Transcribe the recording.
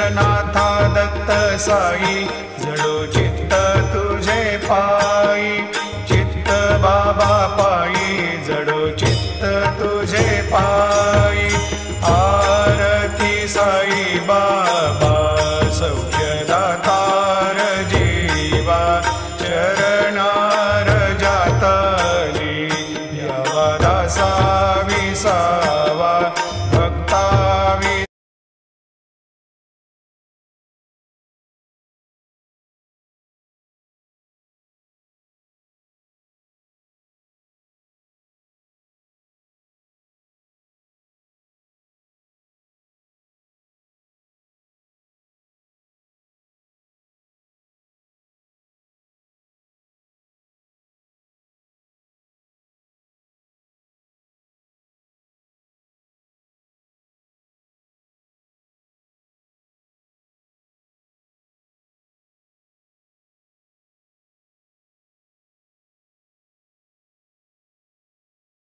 विश्वनाथा दत्त साई जडो चित्त तुझे पायी चित्त बाबा पायी जडो चित्त तुझे पायी आरती साई बाबा